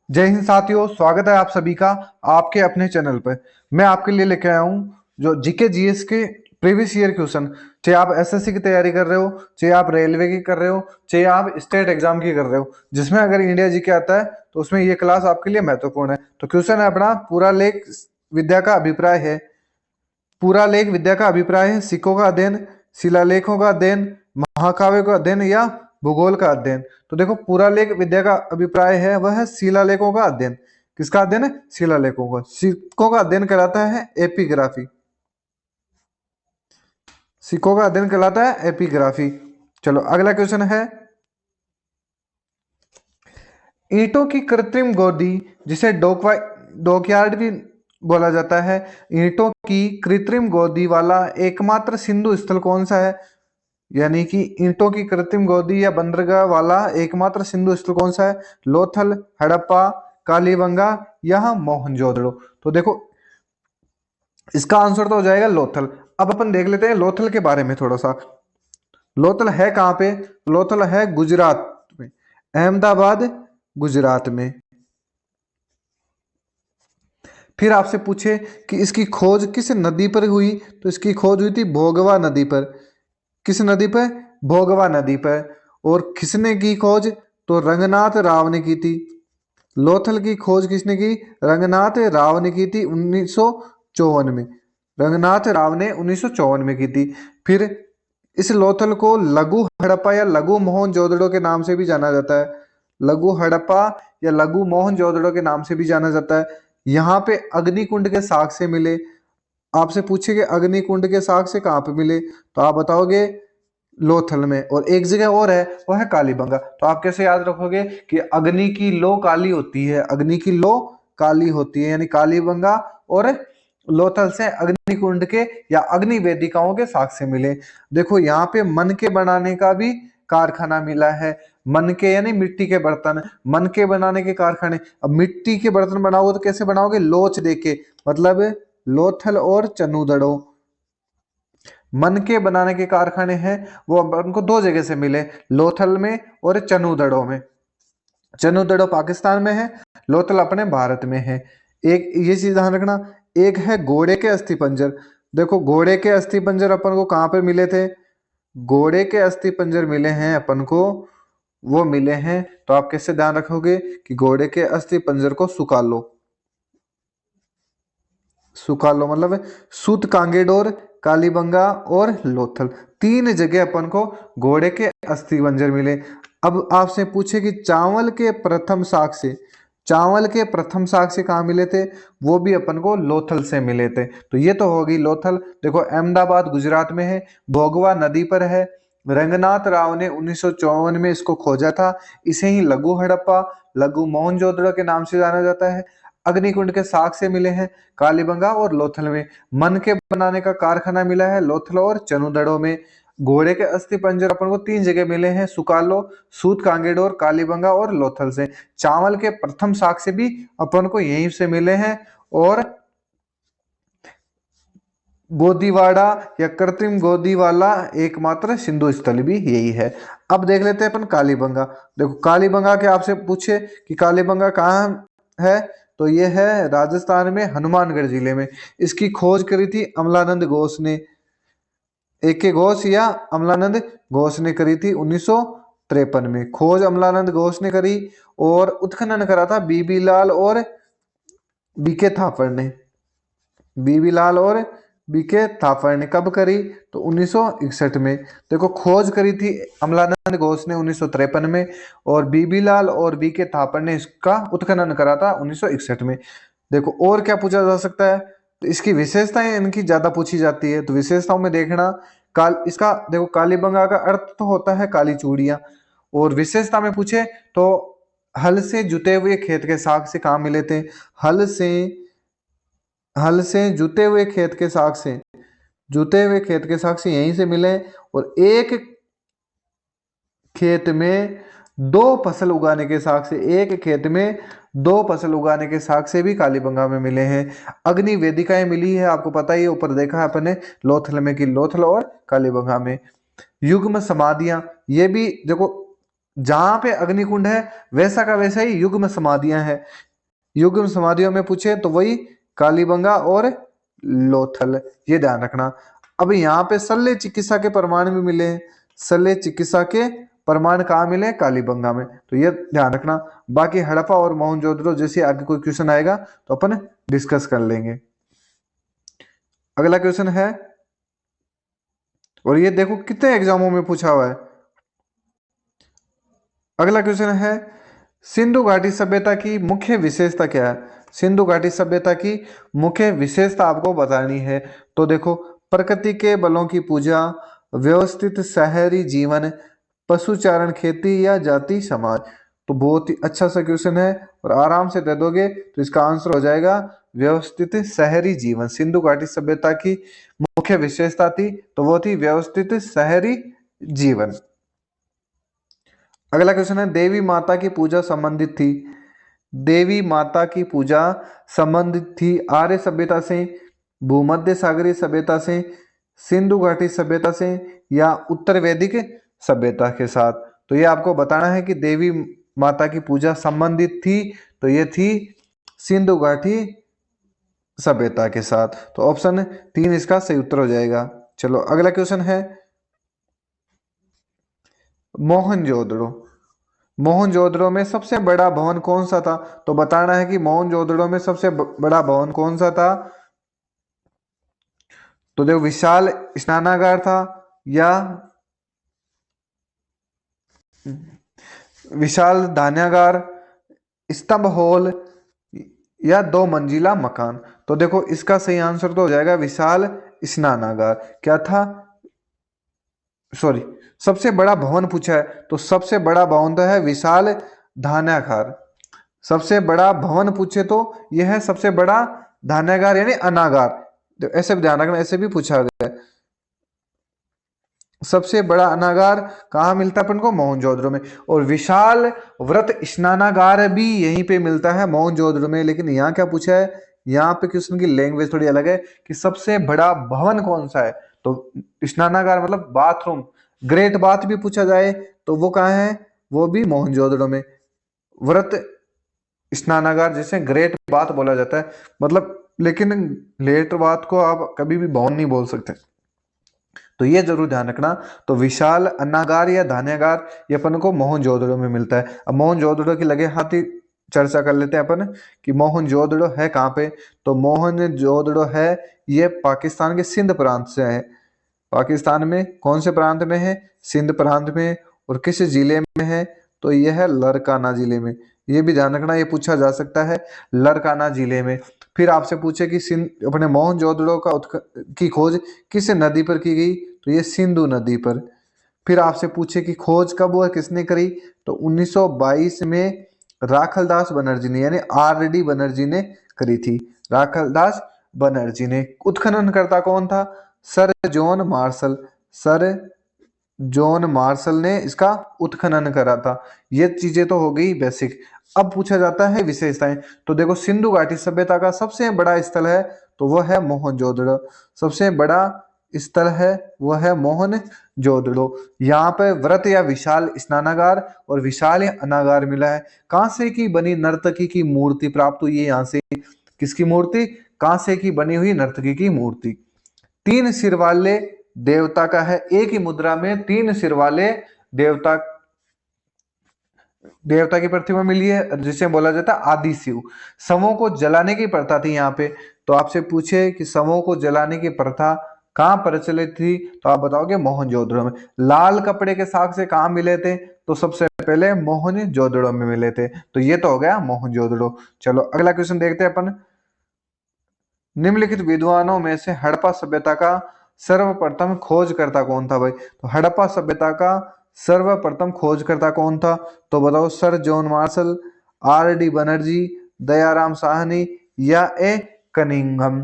जय हिंद साथियों, स्वागत है आप सभी का आपके अपने चैनल पर। मैं आपके लिए लेके आया हूँ जो जीके जीएस के प्रीवियस ईयर क्वेश्चन। चाहे आप एसएससी की तैयारी कर रहे हो, चाहे आप रेलवे की कर रहे हो, चाहे आप स्टेट एग्जाम की कर रहे हो, जिसमें अगर इंडिया जीके आता है तो उसमें ये क्लास आपके लिए महत्वपूर्ण है। तो क्वेश्चन है अपना, पूरा लेख विद्या का अभिप्राय है। पूरा लेख विद्या का अभिप्राय है सिक्कों का अध्ययन, शिलालेखों का अध्ययन, महाकाव्य का अध्ययन या भूगोल का अध्ययन। तो देखो, पूरा लेख विद्या का अभिप्राय है वह है शिलालेखों का अध्ययन। किसका अध्ययन है? शिलालेखों का। सिक्कों का अध्ययन कहलाता है एपिग्राफी। सिक्कों का अध्ययन कहलाता है एपिग्राफी। चलो अगला क्वेश्चन है, ईंटों की कृत्रिम गोदी, जिसे डॉकयार्ड भी बोला जाता है, ईंटों की कृत्रिम गोदी वाला एकमात्र सिंधु स्थल कौन सा है? यानी कि ईंटों की कृत्रिम गोदी या बंदरगाह वाला एकमात्र सिंधु स्थल कौन सा है? लोथल, हड़प्पा, कालीबंगा या मोहनजोदड़ो। तो देखो, इसका आंसर तो हो जाएगा लोथल। अब अपन देख लेते हैं लोथल के बारे में थोड़ा सा। लोथल है कहाँ पे? लोथल है गुजरात में, अहमदाबाद गुजरात में। फिर आपसे पूछे कि इसकी खोज किस नदी पर हुई, तो इसकी खोज हुई थी भोगवा नदी पर। किस नदी पर? भोगवा नदी पर। और किसने की खोज? तो रंगनाथ राव ने की थी। लोथल की खोज किसने की? रंगनाथ राव ने की थी 1954 में। रंगनाथ राव ने 1954 में की थी। फिर इस लोथल को लघु हड़प्पा या लघु मोहनजोदड़ो के नाम से भी जाना जाता है। लघु हड़प्पा या लघु मोहनजोदड़ो के नाम से भी जाना जाता है। यहाँ पे अग्निकुंड के साक्ष्य मिले। आपसे पूछे कि अग्निकुंड के साक्ष्य कहाँ पे मिले, तो आप बताओगे लोथल में। और एक जगह और है, वो है कालीबंगा। तो आप कैसे याद रखोगे कि अग्नि की लो काली होती है, अग्नि की लो काली होती है, यानी कालीबंगा और लोथल से अग्निकुंड के या अग्नि वेदिकाओं के साक्ष्य मिले। देखो, यहाँ पे मन के बनाने का भी कारखाना मिला है। मन के यानी मिट्टी के बर्तन, मन के बनाने के कारखाने। अब मिट्टी के बर्तन बनाओगे तो कैसे बनाओगे? लोच देके, मतलब लोथल और चनूदड़ो। मन के बनाने के कारखाने हैं वो हमको दो जगह से मिले, लोथल में और चनूदड़ो में। चनूदड़ो पाकिस्तान में है, लोथल अपने भारत में है। एक ये चीज ध्यान रखना। एक है घोड़े के अस्थि पंजर। देखो, घोड़े के अस्थि पंजर अपन को कहाँ पे मिले थे? घोड़े के अस्थि पंजर मिले हैं अपन को, वो मिले हैं। तो आप कैसे ध्यान रखोगे कि घोड़े के अस्थि पंजर को सुखा लो। सुकालो मतलब सूत कांगेडोर, कालीबंगा और लोथल, तीन जगह अपन को घोड़े के अस्थि पंजर मिले। अब आपसे पूछे कि चावल के प्रथम साक्ष्य, चावल के प्रथम साक्ष्य कहाँ मिले थे? वो भी अपन को लोथल से मिले थे। तो ये तो होगी लोथल। देखो, अहमदाबाद गुजरात में है, भोगवा नदी पर है। रंगनाथ राव ने 1954 में इसको खोजा था। इसे ही लघु हड़प्पा, लघु मोहनजोदड़ो के नाम से जाना जाता है। अग्निकुंड के साक्ष्य मिले हैं कालीबंगा और लोथल में। मन के बनाने का कारखाना मिला है लोथल और चनुदड़ो में। घोड़े के अस्थि पंजर अपन को तीन जगह मिले हैं, सुकालो, सूत कांगेडोर, कालीबंगा और लोथल से। चावल के प्रथम साक्ष्य भी अपन को यहीं से मिले हैं। और गोदीवाड़ा या कृत्रिम गोदी वाला एकमात्र सिंधु स्थल भी यही है। अब देख लेते हैं अपन कालीबंगा। देखो, कालीबंगा के आपसे पूछे कि कालीबंगा कहाँ है, तो ये है राजस्थान में, हनुमानगढ़ जिले में। इसकी खोज करी थी अमलानंद घोष ने। ए के घोष या अमलानंद घोष ने करी थी 1953 में। खोज अमलानंद घोष ने करी और उत्खनन करा था बीबी लाल और बीके थापड़ ने। बीबी लाल और बीके थापड़ ने कब करी? तो 1961 में। देखो, खोज करी थी अमलानंद घोष ने 1953 में, और बीबी लाल और बीके थापड़ ने इसका उत्खनन करा था 1961 में। देखो, और क्या पूछा जा सकता है? तो इसकी विशेषताएं इनकी ज्यादा पूछी जाती है। तो विशेषताओं में देखना, इसका देखो, कालीबंगा का अर्थ तो होता है काली चूड़ियां। और विशेषता में पूछे तो हल से जुते हुए खेत के साग से कहाँ मिले थे? हल से जुते हुए खेत के साग से, जुते हुए खेत के साग से यहीं से मिले। और एक खेत में दो फसल उगाने के साग से, एक खेत में दो फसल उगाने के साग से भी कालीबंगा में मिले हैं। अग्नि वेदिकाएं मिली है, आपको पता ही है, ऊपर देखा है अपने लोथल में कि लोथल और कालीबंगा में। युग्म समाधियां, ये भी देखो, जहां पे अग्निकुंड है वैसा का वैसा ही युग्म समाधियां हैं। युग्म समाधियों में पूछे तो वही कालीबंगा और लोथल, ये ध्यान रखना। अब यहाँ पे शल्य चिकित्सा के प्रमाण भी मिले हैं। शल्य चिकित्सा के प्रमाण कहाँ मिले हैं? कालीबंगा में, तो ये ध्यान रखना। बाकी हड़प्पा और मोहनजोदड़ो जैसे आगे कोई क्वेश्चन आएगा तो अपन डिस्कस कर लेंगे। अगला क्वेश्चन है, और ये देखो कितने एग्जामों में पूछा हुआ है। अगला क्वेश्चन है, सिंधु घाटी सभ्यता की मुख्य विशेषता क्या है? सिंधु घाटी सभ्यता की मुख्य विशेषता आपको बतानी है। तो देखो, प्रकृति के बलों की पूजा, व्यवस्थित शहरी जीवन, पशुचारण, खेती या जाति समाज। तो बहुत ही अच्छा सा क्वेश्चन है और आराम से दे दोगे तो इसका आंसर हो जाएगा व्यवस्थित शहरी जीवन। सिंधु घाटी सभ्यता की मुख्य विशेषता थी तो वो थी व्यवस्थित शहरी जीवन। अगला क्वेश्चन है, देवी माता की पूजा संबंधित थी। देवी माता की पूजा संबंधित थी आर्य सभ्यता से, भूमध्य सागरीय सभ्यता से, सिंधु घाटी सभ्यता से या उत्तर वैदिक सभ्यता के साथ। तो ये आपको बताना है कि देवी माता की पूजा संबंधित थी तो ये थी सिंधु घाटी सभ्यता के साथ। तो ऑप्शन 3 इसका सही उत्तर हो जाएगा। चलो अगला क्वेश्चन है, मोहनजोदड़ो। मोहनजोदड़ो में सबसे बड़ा भवन कौन सा था? तो बताना है कि मोहनजोदड़ो में सबसे बड़ा भवन कौन सा था। तो देखो, विशाल स्नानागार था या विशाल धान्यागार, स्तंभ हॉल या 2 मंजिला मकान। तो देखो इसका सही आंसर तो हो जाएगा विशाल स्नानागार। क्या था? सॉरी, सबसे बड़ा भवन पूछा है तो सबसे बड़ा भवन तो है विशाल धान्यागार। सबसे बड़ा भवन पूछे तो यह है सबसे बड़ा धान्यागार यानी अनागार। तो ऐसे भी ध्यान रखना, ऐसे भी पूछा गया है। सबसे बड़ा अनागार कहाँ मिलता है अपन को? मोहनजोदड़ो में। और विशाल व्रत स्नानागार भी यहीं पे मिलता है मोहनजोदड़ो में। लेकिन यहाँ क्या पूछा है? यहाँ पे क्वेश्चन की लैंग्वेज थोड़ी अलग है कि सबसे बड़ा भवन कौन सा है। तो स्नानागार मतलब बाथरूम, ग्रेट बाथ भी पूछा जाए तो वो कहाँ है? वो भी मोहनजोदड़ो में। व्रत स्नानागार जैसे ग्रेट बाथ बोला जाता है, मतलब, लेकिन लेट बाथ को आप कभी भी भवन नहीं बोल सकते। तो ये जरूर ध्यान रखना। तो विशाल अन्नागार या धान्यागार ये अपन को मोहनजोदड़ो में मिलता है। अब मोहनजोदड़ो की लगे हाथ ही चर्चा कर लेते हैं अपन कि मोहनजोदड़ो है कहाँ पे। तो मोहनजोदड़ो है ये पाकिस्तान के सिंध प्रांत से है। पाकिस्तान में कौन से प्रांत में है? सिंध प्रांत में। और किस जिले में है? तो यह है लरकाना जिले में। ये भी ध्यान रखना, ये पूछा जा सकता है लरकाना जिले में। फिर आपसे पूछे कि सिंध अपने मोहनजोदड़ो की खोज किस नदी पर की गई? तो ये सिंधु नदी पर। फिर आपसे पूछे कि खोज कब हुआ, किसने करी? तो 1922 में राखलदास बनर्जी ने यानी RD बनर्जी ने करी थी। राखलदास बनर्जी ने। उत्खननकर्ता कौन था? Sir John Marshall. Sir John Marshall ने इसका उत्खनन करा था। ये चीजें तो हो गई बेसिक। अब पूछा जाता है विशेषताएं। तो देखो, सिंधु घाटी सभ्यता का सबसे बड़ा स्थल है तो वह है मोहनजोदड़ो। सबसे बड़ा स्थल है वह है मोहनजोदड़ो। यहाँ पे व्रत या विशाल स्नानागार और विशाल अनागार मिला है। कांसे की बनी नर्तकी की मूर्ति प्राप्त हुई है यहाँ से। किसकी मूर्ति? कांसे की बनी हुई नर्तकी की मूर्ति। 3 सिर वाले देवता का है। एक ही मुद्रा में 3 सिर वाले देवता देवता की प्रतिमा मिली है जिसे बोला जाता है आदि शिव। शवों को जलाने की प्रथा थी यहाँ पे। तो आपसे पूछे कि शवों को जलाने की प्रथा कहाँ प्रचलित थी तो आप बताओगे मोहनजोदड़ो में। लाल कपड़े के साग से कहाँ मिले थे? तो सबसे पहले मोहनजोदड़ो में मिले थे। तो ये तो हो गया मोहनजोदड़ो। चलो अगला क्वेश्चन देखते हैं अपन। निम्नलिखित विद्वानों में से हड़प्पा सभ्यता का सर्वप्रथम खोजकर्ता कौन था भाई? तो हड़प्पा सभ्यता का सर्वप्रथम खोजकर्ता कौन था? तो बताओ, sir John Marshall, RD Banerjee, Dayaram Sahni या ए कनिंघम।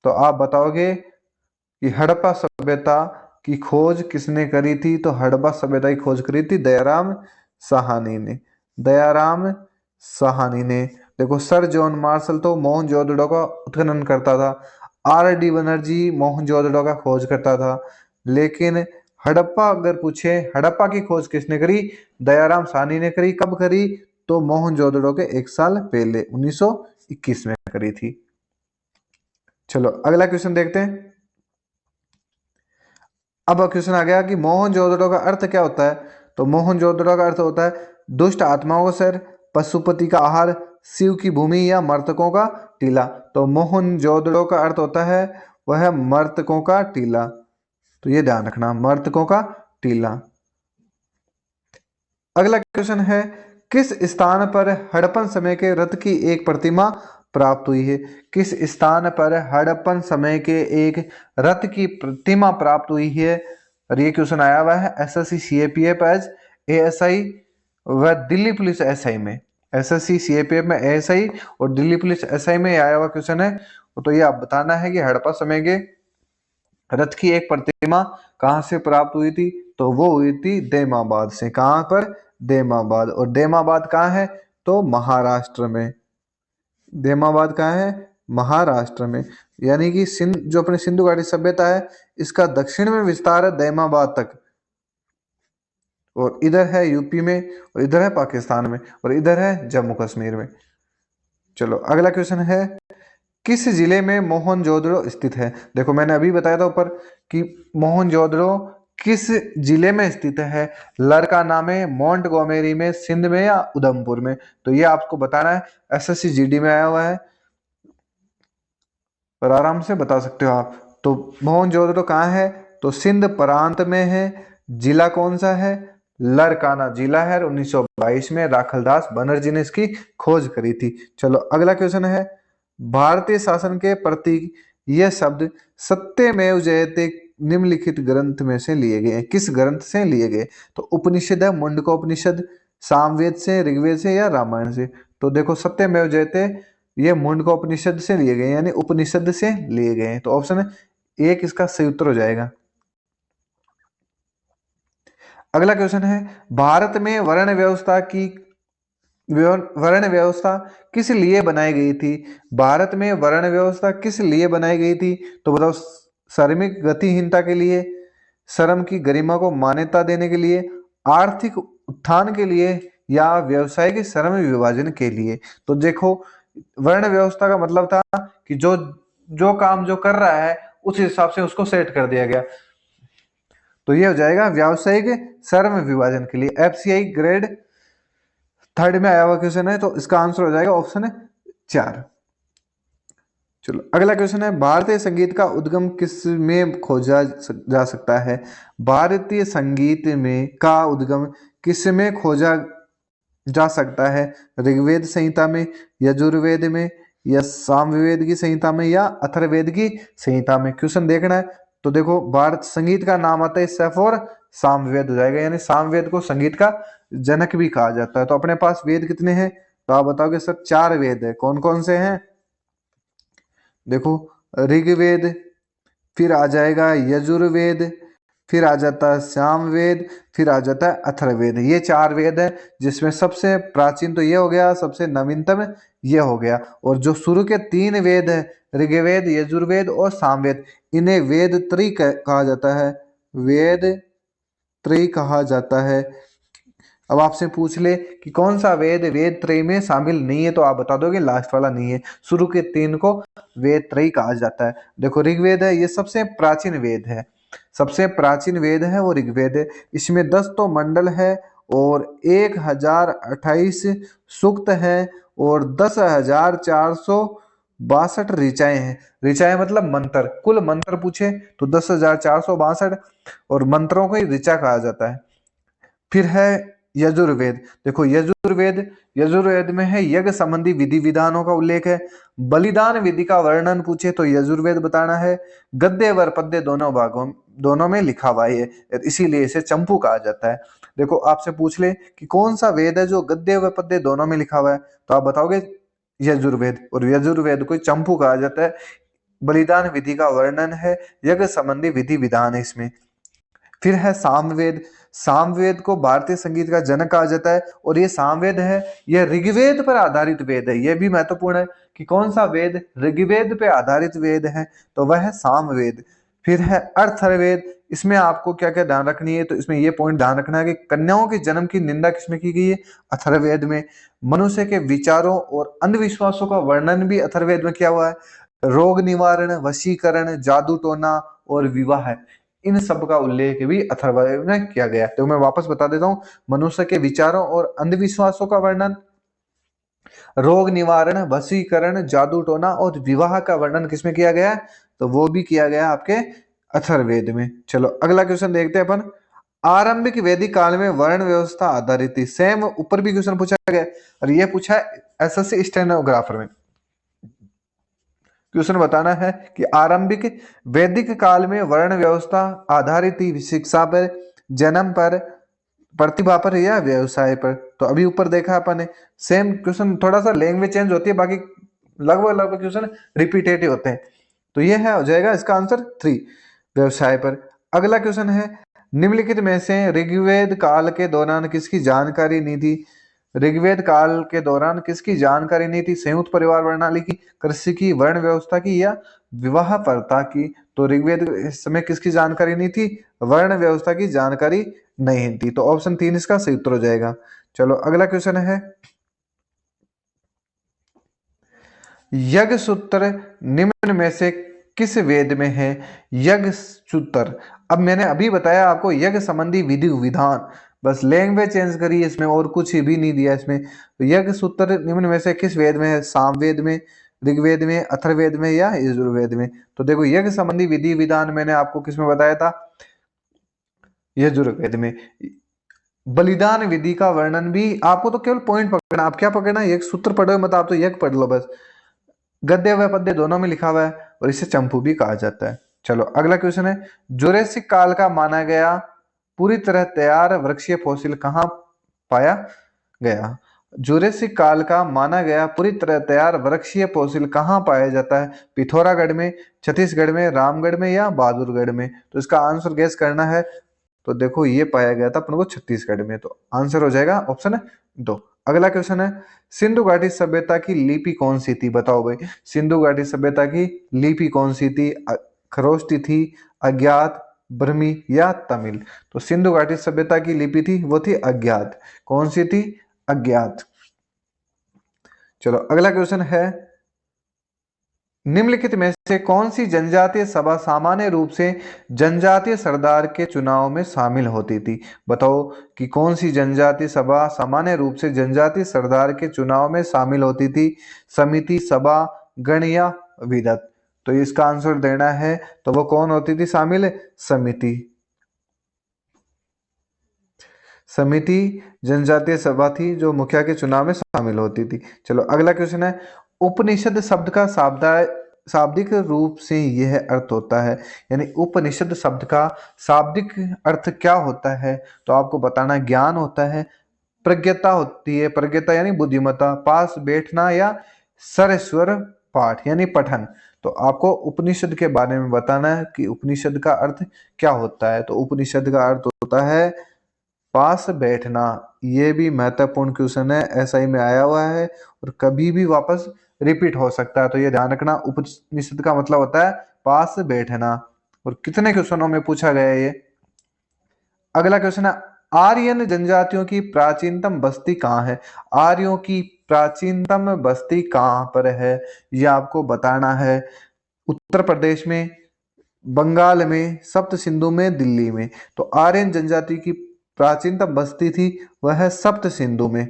तो आप बताओगे कि हड़प्पा सभ्यता की खोज किसने करी थी? तो हड़प्पा सभ्यता की खोज करी थी दयाराम साहनी ने। दयाराम साहनी ने। देखो, सर जॉन मार्शल तो मोहनजोदड़ो का उत्खनन करता था। RD बनर्जी मोहनजोदड़ो का खोज करता था। लेकिन हड़प्पा अगर पूछे, हड़प्पा की खोज किसने करी? दयाराम साहनी ने करी। कब करी? तो मोहनजोदड़ो के 1 साल पहले 1921 में करी थी। चलो अगला क्वेश्चन देखते हैं। अब क्वेश्चन आ गया कि मोहनजोदड़ो का अर्थ क्या होता है? तो मोहनजोदड़ो का अर्थ होता है दुष्ट आत्माओं का शहर, पशुपति का आहार, शिव की भूमि या मर्तकों का टीला। तो मोहनजोदड़ो का अर्थ होता है वह मर्तकों का टीला। तो ये ध्यान रखना, मर्तकों का टीला। अगला क्वेश्चन है किस स्थान पर हड़प्पन समय के रथ की एक प्रतिमा प्राप्त हुई है? किस स्थान पर हड़प्पन समय के एक रथ की प्रतिमा प्राप्त हुई है? और ये क्वेश्चन आया हुआ है एसएससी सीएपीएफ एज एएसआई व दिल्ली पुलिस एसआई में। एसएससी सीएपीएफ में एएसआई और दिल्ली पुलिस एसआई में आया हुआ क्वेश्चन है। तो ये आप बताना है कि हड़प्पा समय के रथ की एक प्रतिमा कहां से प्राप्त हुई थी? तो वो हुई थी देमाबाद से। कहां पर? देमाबाद। और देमाबाद कहाँ है? तो महाराष्ट्र में। देमाबाद कहाँ है? महाराष्ट्र में। यानी कि सिंध, जो अपने सिंधु घाटी सभ्यता है, इसका दक्षिण में विस्तार है देमाबाद तक। और इधर है यूपी में, और इधर है पाकिस्तान में, और इधर है जम्मू कश्मीर में। चलो अगला क्वेश्चन है किस जिले में मोहनजोदड़ो स्थित है? देखो मैंने अभी बताया था ऊपर कि मोहनजोदड़ो किस जिले में स्थित है। लड़काना में, मोंटगोमेरी में, सिंध में या उधमपुर में। तो ये आपको बताना है, एसएससी जीडी में आया हुआ है और आराम से बता सकते हो आप। तो मोहनजोदड़ो कहाँ है? तो सिंध प्रांत में है। जिला कौन सा है? लड़काना जिला है। 1922 में राखलदास बनर्जी ने इसकी खोज करी थी। चलो अगला क्वेश्चन है भारतीय शासन के प्रतीक यह शब्द सत्यमेव जयते निम्नलिखित ग्रंथ में से लिए गए हैं? किस ग्रंथ से लिए गए? तो उपनिषद है, मुंडकोपनिषद, सामवेद से, ऋग्वेद से या रामायण से। तो देखो सत्यमेव जयते ये मुंडकोपनिषद से लिए गए, यानी उपनिषद से लिए गए हैं। तो ऑप्शन एक इसका सही उत्तर हो जाएगा। अगला क्वेश्चन है भारत में वर्ण व्यवस्था किस लिए बनाई गई थी? भारत में वर्ण व्यवस्था किस लिए बनाई गई थी? तो बताओ, श्रमिक गतिहीनता के लिए, श्रम की गरिमा को मान्यता देने के लिए, आर्थिक उत्थान के लिए या व्यवसायिक श्रम विभाजन के लिए। तो देखो वर्ण व्यवस्था का मतलब था कि जो जो काम जो कर रहा है उस हिसाब से उसको सेट कर दिया गया। तो ये हो जाएगा व्यावसायिक श्रम विभाजन के लिए। एफसीआई ग्रेड 3 में आया हुआ क्वेश्चन है, तो इसका आंसर हो जाएगा ऑप्शन 4। चलो अगला क्वेश्चन है भारतीय संगीत का उद्गम किस में खोजा जा सकता है? भारतीय संगीत में का उद्गम किस में खोजा जा सकता है? ऋग्वेद संहिता में, यजुर्वेद में, या सामवेद की संहिता में, या अथर्ववेद की संहिता में। क्वेश्चन देखना है। तो देखो भारत संगीत का नाम आता है सैफ और सामवेद हो जाएगा, यानी सामवेद को संगीत का जनक भी कहा जाता है। तो अपने पास वेद कितने हैं? तो आप बताओगे सर 4 वेद है। कौन कौन से हैं? देखो ऋग्वेद, फिर आ जाएगा यजुर्वेद, फिर आ जाता है सामवेद, फिर आ जाता है अथर्ववेद। ये 4 वेद है, जिसमें सबसे प्राचीन तो ये हो गया, सबसे नवीनतम ये हो गया। और जो शुरू के 3 वेद है, ऋग्वेद, यजुर्वेद और सामवेद, इन्हें वेद त्रयी कहा जाता है। वेद त्रयी कहा जाता है। अब आपसे पूछ ले कि कौन सा वेद वेद त्रयी में शामिल नहीं है, तो आप बता दोगे लास्ट वाला नहीं है। शुरू के 3 को वेद त्रयी कहा जाता है। देखो ऋग्वेद है, ये सबसे प्राचीन वेद है। सबसे प्राचीन वेद है वो ऋग्वेद है। इसमें 10 तो मंडल है और 1028 सूक्त है और 10,462 ऋचाएं हैं। ऋचाएं मतलब मंत्र। कुल मंत्र पूछे तो 10,462 और मंत्रों को ही ऋचा कहा जाता है। फिर है यजुर्वेद। देखो यजुर्वेद में है यज्ञ संबंधी विधि विधानों का उल्लेख है। बलिदान विधि का वर्णन पूछे तो यजुर्वेद बताना है। गद्य व पद्य दोनों में लिखा हुआ है, इसीलिए इसे चंपू कहा जाता है। देखो आपसे पूछ ले कि कौन सा वेद है जो गद्य व पद्य दोनों में लिखा हुआ है, तो आप बताओगे यजुर्वेद, और यजुर्वेद को चंपू कहा जाता है। बलिदान विधि का वर्णन है, यज्ञ संबंधी विधि विधान है इसमें। फिर है सामवेद। सामवेद को भारतीय संगीत का जनक कहा जाता है, और ये सामवेद है यह ऋग्वेद पर आधारित वेद है। यह भी महत्वपूर्ण है कि कौन सा वेद ऋग्वेद पे आधारित वेद है, तो वह है सामवेद। फिर है अथर्ववेद। इसमें आपको क्या क्या ध्यान रखनी है, तो इसमें ये पॉइंट ध्यान रखना है कि कन्याओं के जन्म की निंदा किसमें की गई है, अथर्ववेद में। मनुष्य के विचारों और अंधविश्वासों का वर्णन भी अथर्ववेद में किया हुआ है। रोग निवारण, वशीकरण, जादू टोना और विवाह, इन सब का उल्लेख भी अथर्ववेद में किया गया है। तो मैं वापस बता देता हूँ, मनुष्य के विचारों और अंधविश्वासों का वर्णन, रोग निवारण, वशीकरण, जादू टोना और विवाह का वर्णन किसमें किया गया है, तो वो भी किया गया आपके अथर्ववेद में। चलो अगला क्वेश्चन देखते हैं अपन। आरंभिक वैदिक काल में वर्ण व्यवस्था आधारित थी। सेम ऊपर भी क्वेश्चन पूछा गया और ये पूछा है एसएससी स्टेनोग्राफर में। क्वेश्चन बताना है कि आरंभिक वैदिक काल में वर्ण व्यवस्था आधारित थी शिक्षा पर, जन्म पर, प्रतिभा पर या व्यवसाय पर। तो अभी ऊपर देखा अपन ने सेम क्वेश्चन, थोड़ा सा लैंग्वेज चेंज होती है, बाकी लगभग लगभग क्वेश्चन रिपीटेटिव होते हैं। तो ये है, हो जाएगा इसका आंसर 3, व्यवसाय पर। अगला क्वेश्चन है, निम्नलिखित में से ऋग्वेद काल के दौरान किसकी जानकारी नहीं थी। ऋग्वेद काल के दौरान किसकी जानकारी नहीं थी, संयुक्त परिवार प्रणाली की, कृषि की, वर्ण व्यवस्था की या विवाह प्रथा की। तो ऋग्वेद समय किसकी जानकारी नहीं थी, वर्ण व्यवस्था की जानकारी नहीं थी। तो ऑप्शन 3 इसका सही उत्तर हो जाएगा। चलो अगला क्वेश्चन है, यज्ञ सूत्र निम्न में से किस वेद में है। यज्ञ सूत्र, अब मैंने अभी बताया आपको यज्ञ संबंधी विधि विधान, बस लैंग्वेज चेंज करी इसमें और कुछ भी नहीं दिया इसमें। तो यज्ञ सूत्र निम्न में से किस वेद में है, सामवेद में, ऋग्वेद में, अथर्ववेद में या यजुर्वेद में। तो देखो यज्ञ संबंधी विधि विधान मैंने आपको किसमें बताया था, यजुर्वेद में। बलिदान विधि का वर्णन भी, आपको तो केवल पॉइंट पकड़ना, आप क्या पकड़ना, एक सूत्र पढ़ो मत, आप तो यज्ञ पढ़ लो बस। गद्य व पद्य दोनों में लिखा हुआ है और इसे चंपू भी कहा जाता है। चलो अगला क्वेश्चन है, जुरेसिक काल का माना गया पूरी तरह तैयार वृक्षीय फॉसिल कहाँ पाया गया। जुरेसिक काल का माना गया पूरी तरह तैयार वृक्षीय फॉसिल कहाँ पाया जाता है, पिथौरागढ़ में, छत्तीसगढ़ में, रामगढ़ में या बहादुरगढ़ में। तो इसका आंसर गैस करना है। तो देखो ये पाया गया था अपन को छत्तीसगढ़ में, तो आंसर हो जाएगा ऑप्शन 2। अगला क्वेश्चन है, सिंधु घाटी सभ्यता की लिपि कौन सी थी, बताओ भाई। सिंधु घाटी सभ्यता की लिपि कौन सी थी, खरोष्टी थी, अज्ञात, ब्रह्मी या तमिल। तो सिंधु घाटी सभ्यता की लिपि थी वो थी अज्ञात। कौन सी थी, अज्ञात। चलो अगला क्वेश्चन है, निम्नलिखित में से कौन सी जनजातीय सभा सामान्य रूप से जनजातीय सरदार के चुनाव में शामिल होती थी। बताओ कि कौन सी जनजातीय सभा सामान्य रूप से जनजातीय सरदार के चुनाव में शामिल होती थी, समिति, सभा, गण या विदत। तो इसका आंसर देना है, तो वो कौन होती थी शामिल, समिति। समिति जनजातीय सभा थी जो मुखिया के चुनाव में शामिल होती थी। चलो अगला क्वेश्चन है, उपनिषद शब्द का शाब्दिक रूप से यह अर्थ होता है, यानी उपनिषद शब्द का शाब्दिक अर्थ क्या होता है। तो आपको बताना, ज्ञान होता है, प्रज्ञता होती है, प्रज्ञता यानी बुद्धिमत्ता, पास बैठना या सरस्वर पाठ यानी पठन। तो आपको उपनिषद के बारे में बताना है कि उपनिषद का अर्थ क्या होता है। तो उपनिषद का अर्थ होता है पास बैठना। ये भी महत्वपूर्ण क्वेश्चन है, एसआई में आया हुआ है और कभी भी वापस रिपीट हो सकता है, तो ये ध्यान रखना। उपनिषद का मतलब होता है पास बैठना, और कितने क्वेश्चनों में पूछा गया है ये। अगला क्वेश्चन है, आर्यन जनजातियों की प्राचीनतम बस्ती कहाँ है। आर्यों की प्राचीनतम बस्ती कहाँ पर है, ये आपको बताना है। उत्तर प्रदेश में, बंगाल में, सप्त सिंधु में, दिल्ली में। तो आर्यन जनजाति की प्राचीनतम बस्ती थी वह है सप्त सिंधु में।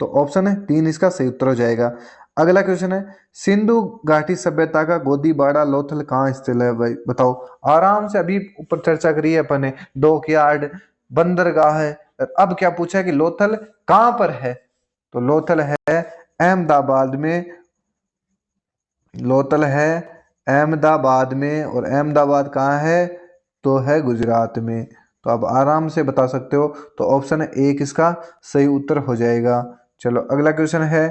तो ऑप्शन है 3 इसका सही उत्तर हो जाएगा। अगला क्वेश्चन है, सिंधु घाटी सभ्यता का गोदीबाड़ा लोथल कहाँ स्थित है भाई, बताओ। आराम से अभी ऊपर चर्चा करी है अपन ने, डॉकयार्ड, बंदरगाह है। अब क्या पूछा है कि लोथल कहाँ पर है, तो लोथल है अहमदाबाद में। लोथल है अहमदाबाद में, और अहमदाबाद कहाँ है, तो है गुजरात में। तो आप आराम से बता सकते हो, तो ऑप्शन 1 इसका सही उत्तर हो जाएगा। चलो अगला क्वेश्चन है,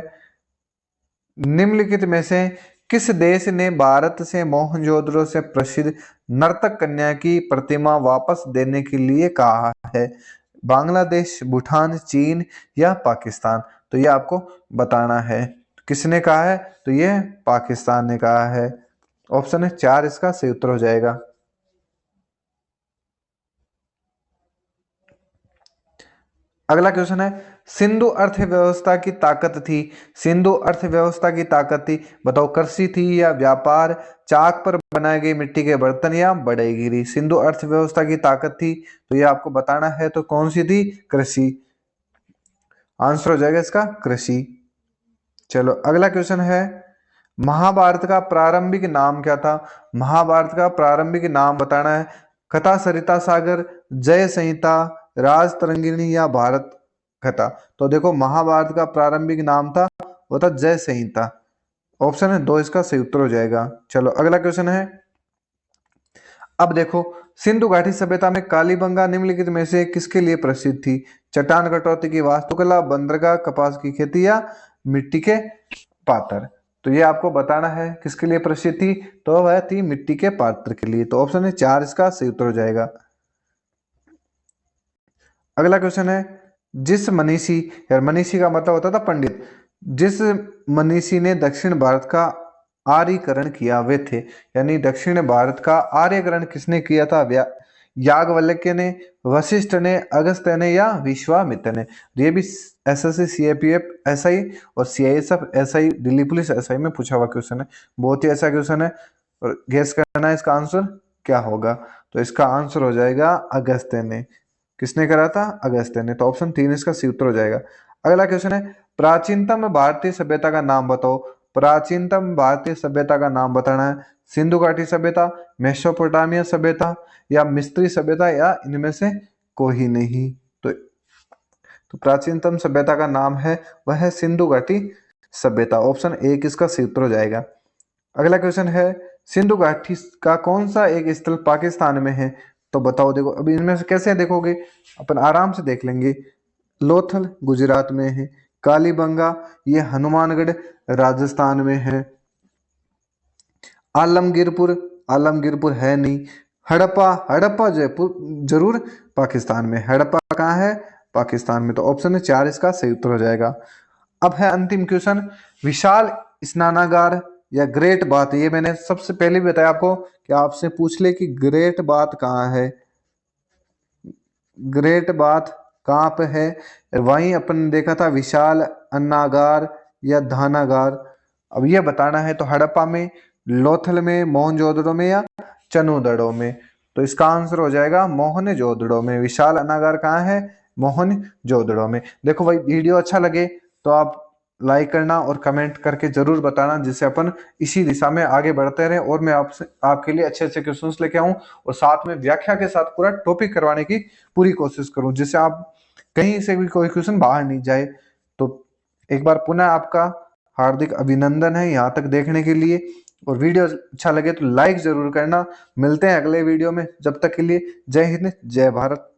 निम्नलिखित में से किस देश ने भारत से मोहनजोदड़ो से प्रसिद्ध नर्तक कन्या की प्रतिमा वापस देने के लिए कहा है। बांग्लादेश, भूटान, चीन या पाकिस्तान। तो ये आपको बताना है किसने कहा है, तो ये पाकिस्तान ने कहा है। ऑप्शन है 4 इसका सही उत्तर हो जाएगा। अगला क्वेश्चन है, सिंधु अर्थव्यवस्था की ताकत थी, सिंधु अर्थव्यवस्था की ताकत थी, बताओ कृषि थी या व्यापार, चाक पर बनाए गए मिट्टी के बर्तन या बढ़ईगिरी। सिंधु अर्थव्यवस्था की ताकत थी तो ये आपको बताना है, तो कौन सी थी? कृषि। आंसर हो जाएगा इसका कृषि। चलो अगला क्वेश्चन है, महाभारत का प्रारंभिक नाम क्या था? महाभारत का प्रारंभिक नाम बताना है, कथा, सरिता सागर, जय संहिता, राजतरंगिणी या भारत कथा। तो देखो महाभारत का प्रारंभिक नाम था, वो था जय संहिता। ऑप्शन है 2 इसका सही उत्तर हो जाएगा। चलो अगला क्वेश्चन है, अब देखो सिंधु घाटी सभ्यता में कालीबंगा निम्नलिखित में से किसके लिए प्रसिद्ध थी? चट्टान कटौती की वास्तुकला, बंदरगाह, कपास की खेती या मिट्टी के पात्र। तो ये आपको बताना है किसके लिए प्रसिद्ध थी, तो वह थी मिट्टी के पात्र के लिए। तो ऑप्शन है 4 इसका सही उत्तर हो जाएगा। अगला क्वेश्चन है, जिस मनीषी, यार मनीषी का मतलब होता था पंडित, जिस मनीषी ने दक्षिण भारत का आर्यकरण किया वे थे, यानी दक्षिण भारत का आर्यकरण किसने किया था? याज्ञवल्क्य ने, वशिष्ठ ने, अगस्त्य ने या विश्वामित्र ने। ये भी एसएससी, सीएपीएफ एसआई और CISF SI, Delhi police SI में पूछा हुआ क्वेश्चन है, बहुत ही ऐसा क्वेश्चन है और गेस करना है इसका आंसर क्या होगा। तो इसका आंसर हो जाएगा अगस्त्य ने। किसने करा था? अगस्त्य ने। तो ऑप्शन 3 इसका सही उत्तर हो जाएगा। अगला क्वेश्चन है, प्राचीनतम भारतीय सभ्यता का नाम बताओ। प्राचीनतम भारतीय सभ्यता का नाम बताना है, सिंधु घाटी सभ्यता, मेसोपोटामिया सभ्यता या मिस्री सभ्यता या इनमें से कोई नहीं। तो प्राचीनतम सभ्यता का नाम है वह है सिंधु घाटी सभ्यता। ऑप्शन 1 इसका सही उत्तर हो जाएगा। अगला क्वेश्चन है, सिंधु घाटी का कौन सा एक स्थल पाकिस्तान में है? तो बताओ। देखो अभी इनमें से कैसे देखोगे, अपन आराम से देख लेंगे। लोथल गुजरात में है, कालीबंगा ये हनुमानगढ़ राजस्थान में है, आलमगीरपुर, आलमगीरपुर है नहीं, हड़प्पा, हड़प्पा जयपुर जरूर पाकिस्तान में, हड़प्पा कहाँ है? पाकिस्तान में। तो ऑप्शन 4 इसका सही उत्तर हो जाएगा। अब है अंतिम क्वेश्चन, विशाल स्नानागार या ग्रेट बाथ। ये मैंने सबसे पहले भी बताया आपको कि आपसे पूछ ले कि ग्रेट बाथ कहाँ है, ग्रेट बाथ कहाँ पे है। वहीं अपन ने देखा था विशाल अन्नागार या धानागार। अब ये बताना है तो हड़प्पा में, लोथल में, मोहनजोदड़ो में या चनूदड़ो में। तो इसका आंसर हो जाएगा मोहनजोदड़ो में। विशाल अन्नागार कहाँ है? मोहनजोदड़ो में। देखो भाई वीडियो अच्छा लगे तो आप लाइक करना और कमेंट करके जरूर बताना, जिससे अपन इसी दिशा में आगे बढ़ते रहें और मैं आपसे आपके लिए अच्छे अच्छे क्वेश्चंस लेके आऊं और साथ में व्याख्या के साथ पूरा टॉपिक करवाने की पूरी कोशिश करूं, जिससे आप कहीं से भी कोई क्वेश्चन बाहर नहीं जाए। तो एक बार पुनः आपका हार्दिक अभिनंदन है यहाँ तक देखने के लिए, और वीडियो अच्छा लगे तो लाइक जरूर करना। मिलते हैं अगले वीडियो में, जब तक के लिए जय हिंद जय भारत।